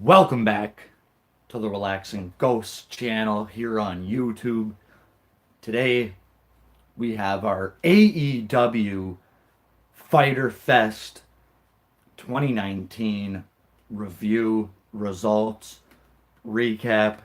Welcome back to the Relaxing Ghost channel here on YouTube. Today we have our AEW Fyter Fest 2019 review, results, recap.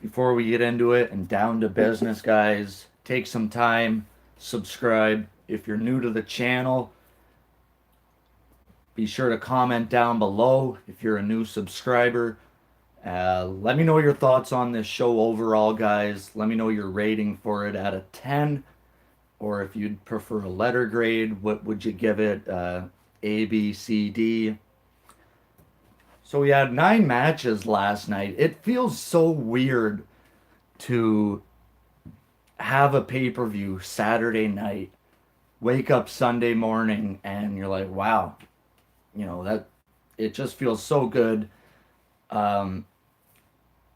Before we get into it and down to business, guys, take some time, subscribe. If you're new to the channel, be sure to comment down below if you're a new subscriber. Let me know your thoughts on this show overall, guys. Let me know your rating for it out of 10. Or if you'd prefer a letter grade, what would you give it? A, B, C, D. So we had 9 matches last night. It feels so weird to have a pay-per-view Saturday night, wake up Sunday morning, and you're like, wow, that it just feels so good. um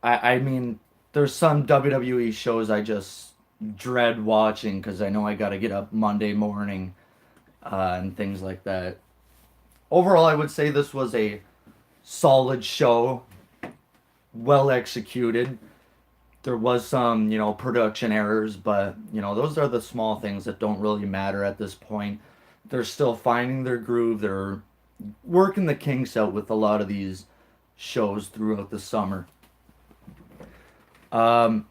I mean, there's some WWE shows I just dread watching because I know I got to get up Monday morning, and things like that. Overall, I would say this was a solid show, well executed. There was some, production errors, but those are the small things that don't really matter at this point. They're still finding their groove. They're working the kinks out with a lot of these shows throughout the summer. Um,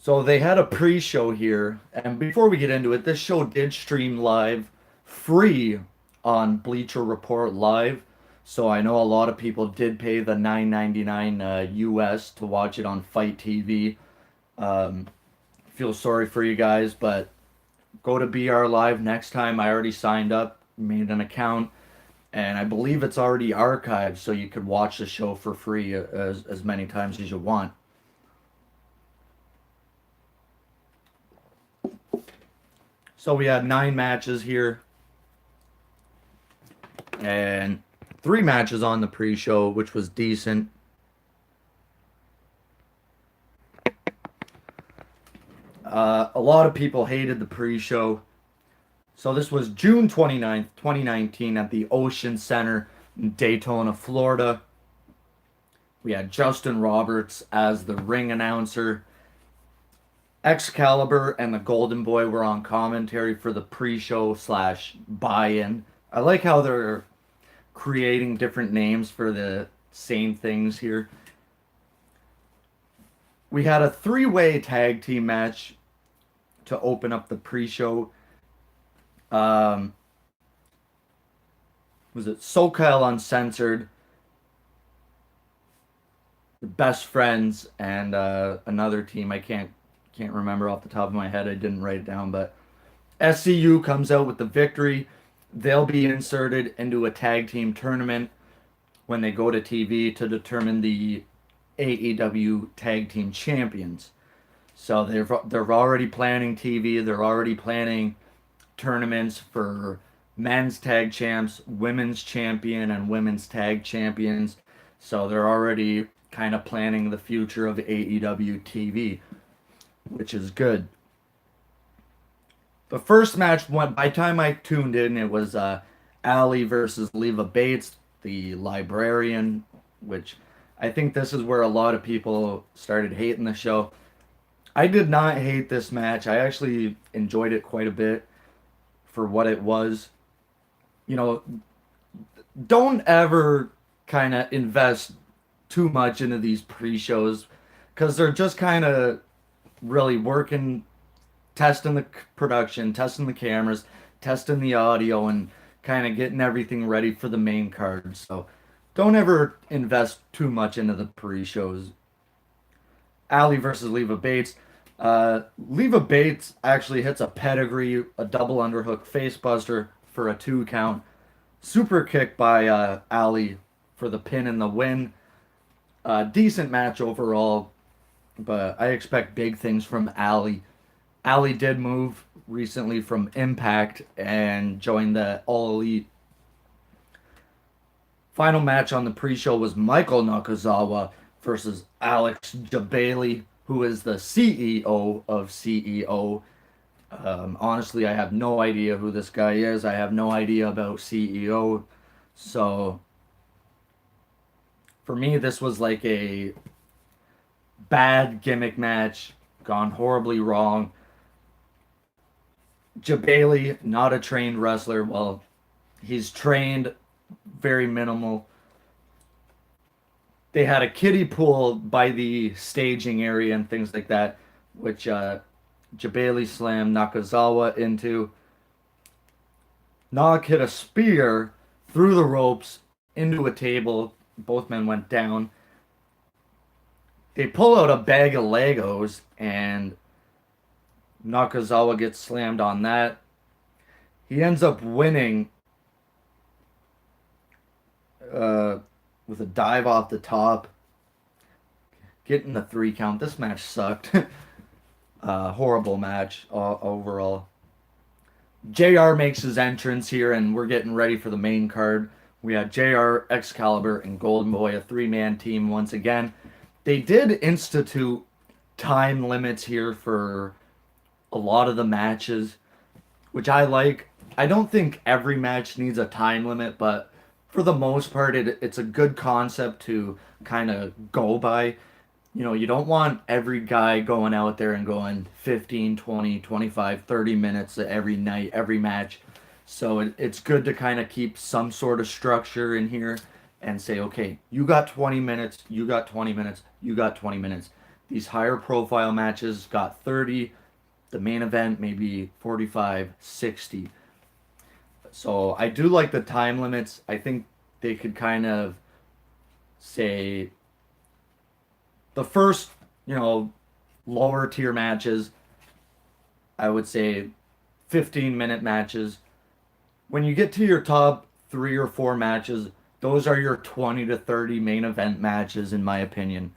so they had a pre-show here, and before we get into it, this show did stream live, free on Bleacher Report Live. So I know a lot of people did pay the $9.99 US to watch it on Fight TV. Feel sorry for you guys, but go to BR Live next time. I already signed up, made an account, and I believe it's already archived, so you could watch the show for free as many times as you want. So we had 9 matches here, and 3 matches on the pre-show, which was decent. A lot of people hated the pre-show. So this was June 29th, 2019 at the Ocean Center in Daytona, Florida. We had Justin Roberts as the ring announcer. Excalibur and the Golden Boy were on commentary for the pre-show slash buy-in. I like how they're creating different names for the same things here. We had a 3-way tag team match to open up the pre-show. Was it SoCal Uncensored, the Best Friends, and another team I can't remember off the top of my head. I didn't write it down, but SCU comes out with the victory. They'll be inserted into a tag team tournament when they go to TV to determine the AEW Tag Team Champions. So they're already planning TV. They're already planning tournaments for men's tag champs, women's champion, and women's tag champions. So they're already kind of planning the future of AEW TV, which is good. The first match went, by the time I tuned in, it was Allie versus Leva Bates, the librarian, which I think this is where a lot of people started hating the show. I did not hate this match. I actually enjoyed it quite a bit for what it was. Don't ever kind of invest too much into these pre-shows because they're just kind of really working, testing the production, testing the cameras, testing the audio, and kind of getting everything ready for the main card. So don't ever invest too much into the pre-shows. Allie versus Leva Bates. Leva Bates actually hits a pedigree, a double underhook facebuster for a 2 count. Super kick by Allie for the pin and the win. Decent match overall, but I expect big things from Allie. Allie did move recently from Impact and joined the All Elite. Final match on the pre-show was Michael Nakazawa versus Alex Jabali, who is the CEO of CEO. Honestly, I have no idea who this guy is. I have no idea about CEO. So for me, this was like a bad gimmick match, gone horribly wrong. Jabali, not a trained wrestler. Well, he's trained, very minimal. They had a kiddie pool by the staging area and things like that, which Jabali slammed Nakazawa into. Nog hit a spear through the ropes into a table. Both men went down. They pull out a bag of Legos, and Nakazawa gets slammed on that. He ends up winning uh, with a dive off the top, getting the 3 count. This match sucked. Horrible match overall. JR makes his entrance here, and we're getting ready for the main card. We had JR, Excalibur, and Golden Boy, a 3-man team once again. They did institute time limits here for a lot of the matches, which I like. I don't think every match needs a time limit, but for the most part, it's a good concept to kind of go by. You know, you don't want every guy going out there and going 15, 20, 25, 30 minutes every night, every match. So it's good to kind of keep some sort of structure in here and say, okay, you got 20 minutes, you got 20 minutes, you got 20 minutes. These higher profile matches got 30, the main event maybe 45, 60. So I do like the time limits. I think they could kind of say the first, lower tier matches, I would say 15-minute matches. When you get to your top 3 or 4 matches, those are your 20 to 30 main event matches, in my opinion.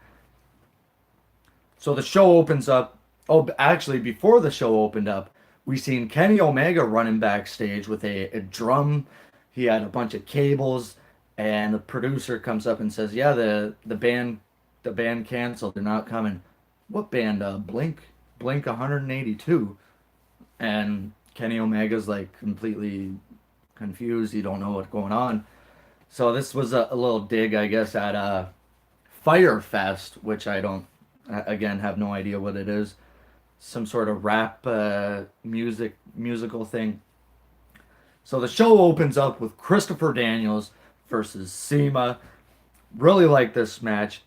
So the show opens up. Oh, actually, before the show opened up, we seen Kenny Omega running backstage with a drum. He had a bunch of cables, and the producer comes up and says, "Yeah, the band canceled. They're not coming." What band? Blink 182. And Kenny Omega's like completely confused. He don't know what's going on. So this was a little dig, I guess, at Fyter Fest, which I don't, again, have no idea what it is. Some sort of rap musical thing. So the show opens up with Christopher Daniels versus Sema. Really like this match.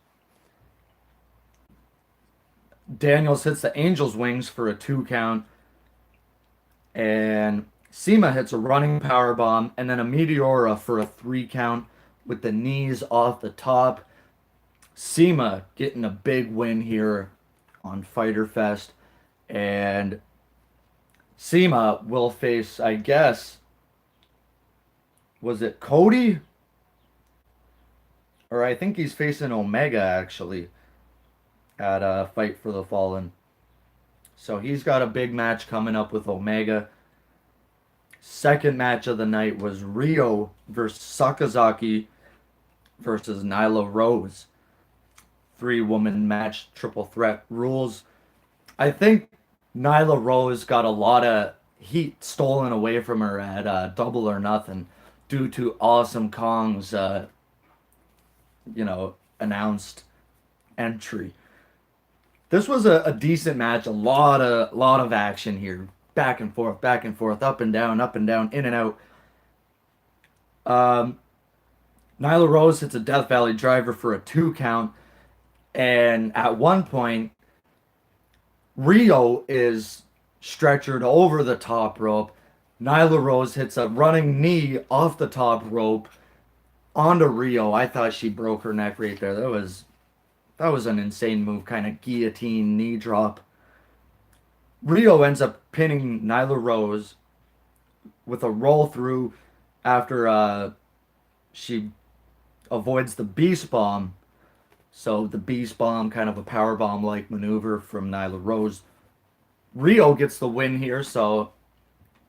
Daniels hits the Angel's Wings for a 2 count, and Sema hits a running power bomb and then a Meteora for a 3 count with the knees off the top. Sema getting a big win here on Fyter Fest, and Sema will face, I guess, was it Cody? Or I think he's facing Omega actually at Fight for the Fallen. So he's got a big match coming up with Omega. Second match of the night was Rio versus Sakazaki versus Nyla Rose. 3-woman match, triple threat rules. I think Nyla Rose got a lot of heat stolen away from her at Double or Nothing due to Awesome Kong's, announced entry. This was a decent match, a lot of action here, back and forth, up and down, in and out. Nyla Rose hits a Death Valley driver for a 2 count, and at one point, Rio is stretchered over the top rope. Nyla Rose hits a running knee off the top rope onto Rio. I thought she broke her neck right there. That was an insane move, kind of guillotine knee drop. Rio ends up pinning Nyla Rose with a roll through after she avoids the Beast Bomb. So the Beast Bomb, kind of a power bomb like maneuver from Nyla Rose. Rio gets the win here, so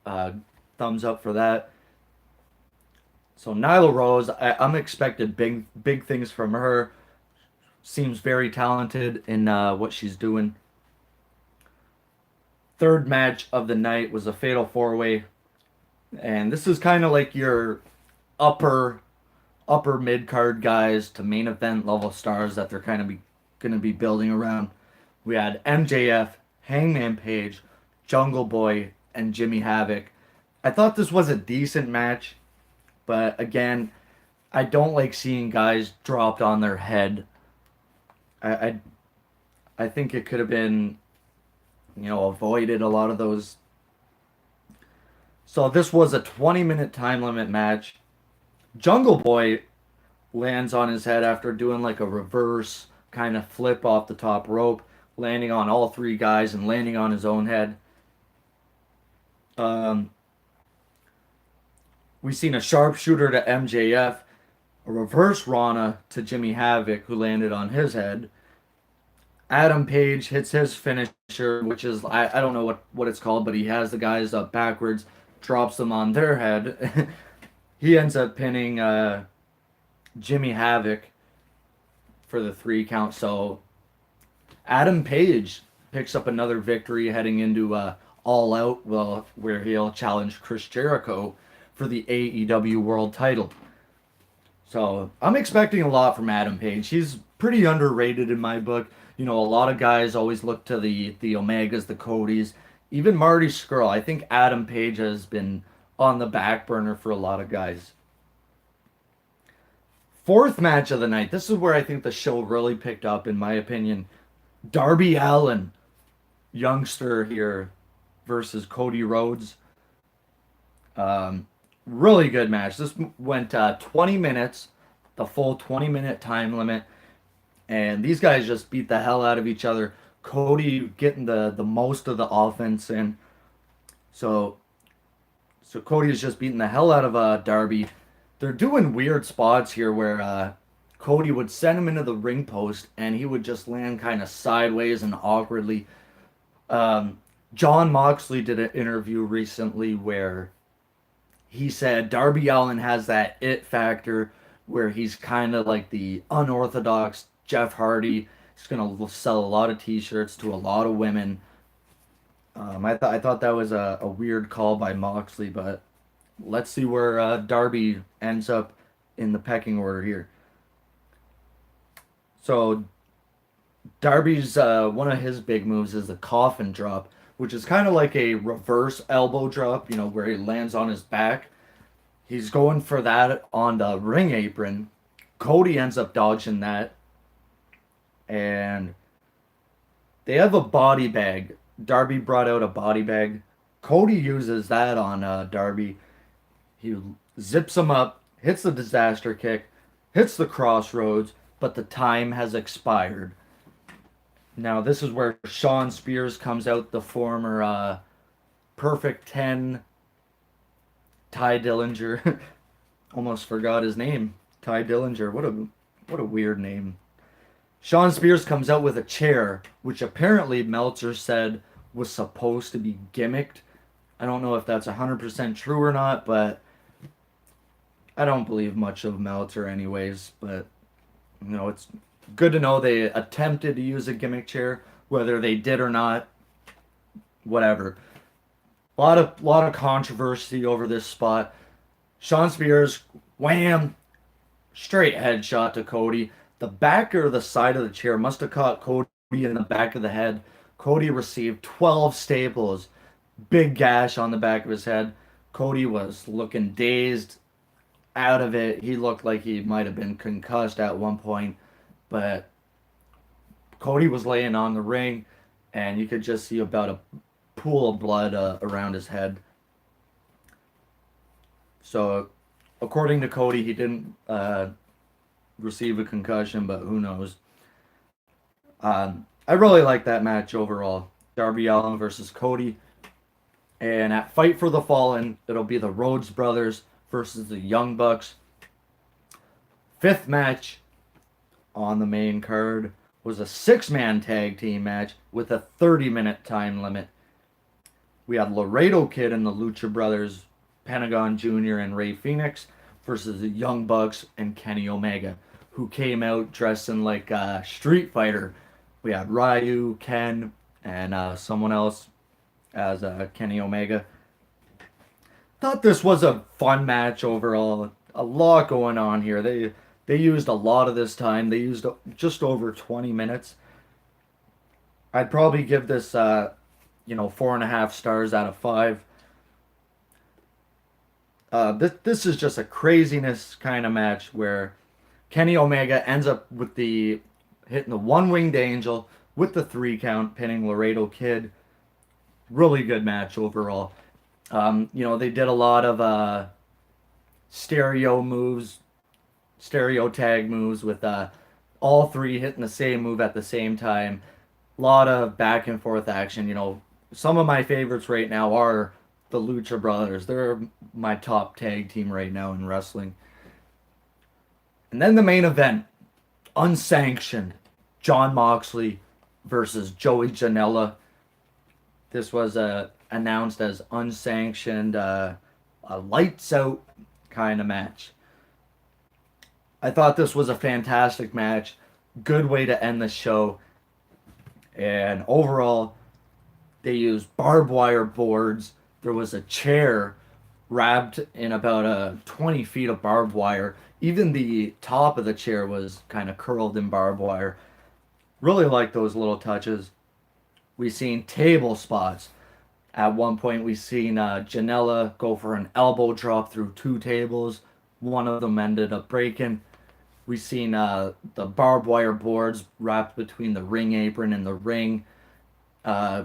thumbs up for that. So Nyla Rose, I'm expecting big things from her. Seems very talented in what she's doing. Third match of the night was a Fatal 4-Way. And this is kind of like your upper upper mid card guys to main event level stars that they're kind of going to be building around. We had MJF, Hangman Page, Jungle Boy, and Jimmy Havoc. I thought this was a decent match, but again, I don't like seeing guys dropped on their head. I I, I think it could have been, avoided a lot of those. So this was a 20-minute time limit match. Jungle Boy lands on his head after doing like a reverse kind of flip off the top rope, landing on all three guys and landing on his own head. Um, we seen a sharpshooter to MJF, a reverse Rana to Jimmy Havoc, who landed on his head. Adam Page hits his finisher, which is I don't know what it's called, but he has the guys up backwards, drops them on their head. He ends up pinning Jimmy Havoc for the 3 count. So Adam Page picks up another victory heading into All Out, well, where he'll challenge Chris Jericho for the AEW World Title. So I'm expecting a lot from Adam Page. He's pretty underrated in my book. A lot of guys always look to the Omegas, the Codys, even Marty Scurll. I think Adam Page has been on the back burner for a lot of guys. Fourth match of the night. This is where I think the show really picked up, in my opinion. Darby Allin, youngster here, versus Cody Rhodes. Really good match. This went 20 minutes, the full 20-minute time limit, and these guys just beat the hell out of each other. Cody getting the most of the offense in. So Cody is just beating the hell out of Darby. They're doing weird spots here where Cody would send him into the ring post and he would just land kind of sideways and awkwardly. John Moxley did an interview recently where he said Darby Allin has that it factor where he's kind of like the unorthodox Jeff Hardy. He's gonna sell a lot of T-shirts to a lot of women. I thought that was a weird call by Moxley, but let's see where Darby ends up in the pecking order here. So Darby's one of his big moves is the coffin drop, which is kind of like a reverse elbow drop, where he lands on his back. He's going for that on the ring apron. Cody ends up dodging that. And they have a body bag. Darby brought out a body bag. Cody uses that on Darby. He zips him up, hits the disaster kick, hits the crossroads, but the time has expired. Now, this is where Shawn Spears comes out, the former Perfect 10 Ty Dillinger. Almost forgot his name. Ty Dillinger. What a weird name. Shawn Spears comes out with a chair, which apparently Meltzer said was supposed to be gimmicked. I don't know if that's 100% true or not, but I don't believe much of Meltzer anyways. But, it's good to know they attempted to use a gimmick chair. Whether they did or not, whatever. A lot of controversy over this spot. Shawn Spears, wham, straight headshot to Cody. The back or the side of the chair must have caught Cody in the back of the head. Cody received 12 staples, big gash on the back of his head. Cody was looking dazed, out of it. He looked like he might have been concussed at one point, but Cody was laying on the ring, and you could just see about a pool of blood around his head. So, according to Cody, he didn't receive a concussion, but who knows. I really like that match overall. Darby Allin versus Cody. And at Fight for the Fallen, it'll be the Rhodes Brothers versus the Young Bucks. Fifth match on the main card was a 6-man tag team match with a 30-minute time limit. We had Laredo Kid and the Lucha Brothers, Pentagon Jr. and Rey Fenix versus the Young Bucks and Kenny Omega, who came out dressing like Street Fighter. We had Ryu, Ken, and someone else as Kenny Omega. Thought this was a fun match overall. a lot going on here. They used a lot of this time. They used just over 20 minutes. I'd probably give this 4.5 stars out of 5. This is just a craziness kind of match where Kenny Omega ends up with the hitting the one winged angel with the 3 count, pinning Laredo Kid. Really good match overall. They did a lot of stereo moves, stereo tag moves with all three hitting the same move at the same time. A lot of back and forth action. Some of my favorites right now are the Lucha Brothers. They're my top tag team right now in wrestling. And then the main event, unsanctioned, Jon Moxley versus Joey Janella. This was announced as unsanctioned, a lights out kind of match. I thought this was a fantastic match. Good way to end the show. And overall, they used barbed wire boards. There was a chair wrapped in about 20 feet of barbed wire. Even the top of the chair was kind of curled in barbed wire. Really like those little touches. We seen table spots. At one point, we seen Janella go for an elbow drop through 2 tables. One of them ended up breaking. We seen the barbed wire boards wrapped between the ring apron and the ring,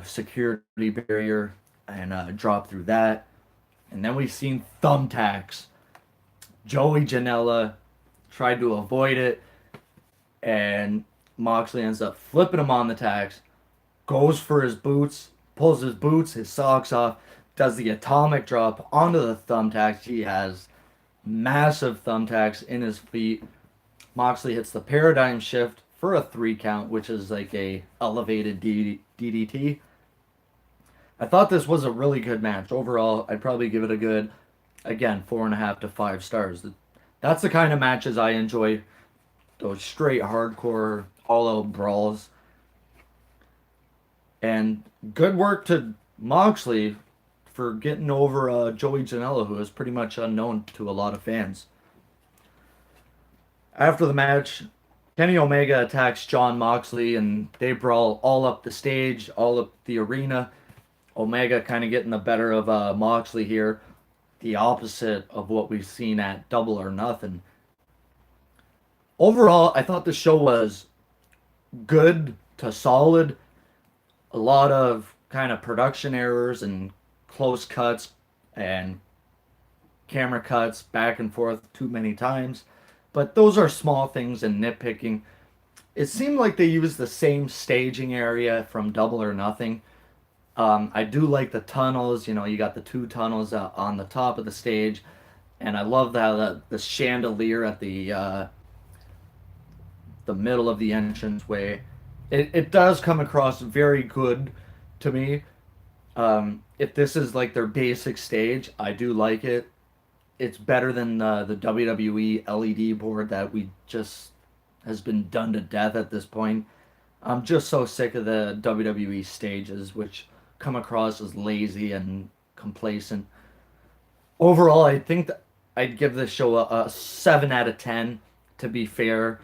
security barrier, and drop through that. And then we seen thumbtacks. Joey Janela tried to avoid it, and Moxley ends up flipping him on the tacks, goes for his boots, pulls his boots, his socks off, does the atomic drop onto the thumbtacks. He has massive thumbtacks in his feet. Moxley hits the paradigm shift for a 3 count, which is like a elevated DDT. I thought this was a really good match. Overall, I'd probably give it a good, again, 4.5 to 5 stars. That's the kind of matches I enjoy. Those straight hardcore, all-out brawls. And good work to Moxley for getting over Joey Janela, who is pretty much unknown to a lot of fans. After the match, Kenny Omega attacks Jon Moxley, and they brawl all up the stage, all up the arena. Omega kind of getting the better of Moxley here. The opposite of what we've seen at Double or Nothing. Overall, I thought the show was good to solid. A lot of kind of production errors and close cuts and camera cuts back and forth too many times. But those are small things and nitpicking. It seemed like they used the same staging area from Double or Nothing. I do like the tunnels. You got the 2 tunnels on the top of the stage. And I love how the chandelier at the middle of the entranceway. It does come across very good to me. If this is like their basic stage, I do like it. It's better than the WWE LED board that we just has been done to death at this point. I'm just so sick of the WWE stages, which come across as lazy and complacent. Overall, I think that I'd give this show a 7 out of 10, to be fair.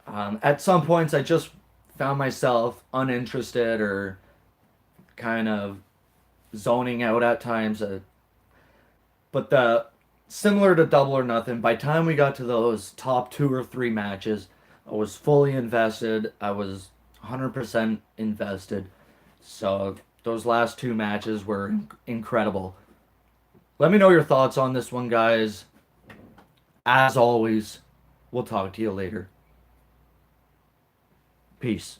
At some points, I just found myself uninterested or kind of zoning out at times. But similar to Double or Nothing, by the time we got to those top 2 or 3 matches, I was fully invested. I was 100% invested. So those last 2 matches were incredible. Let me know your thoughts on this one, guys. As always, we'll talk to you later. Peace.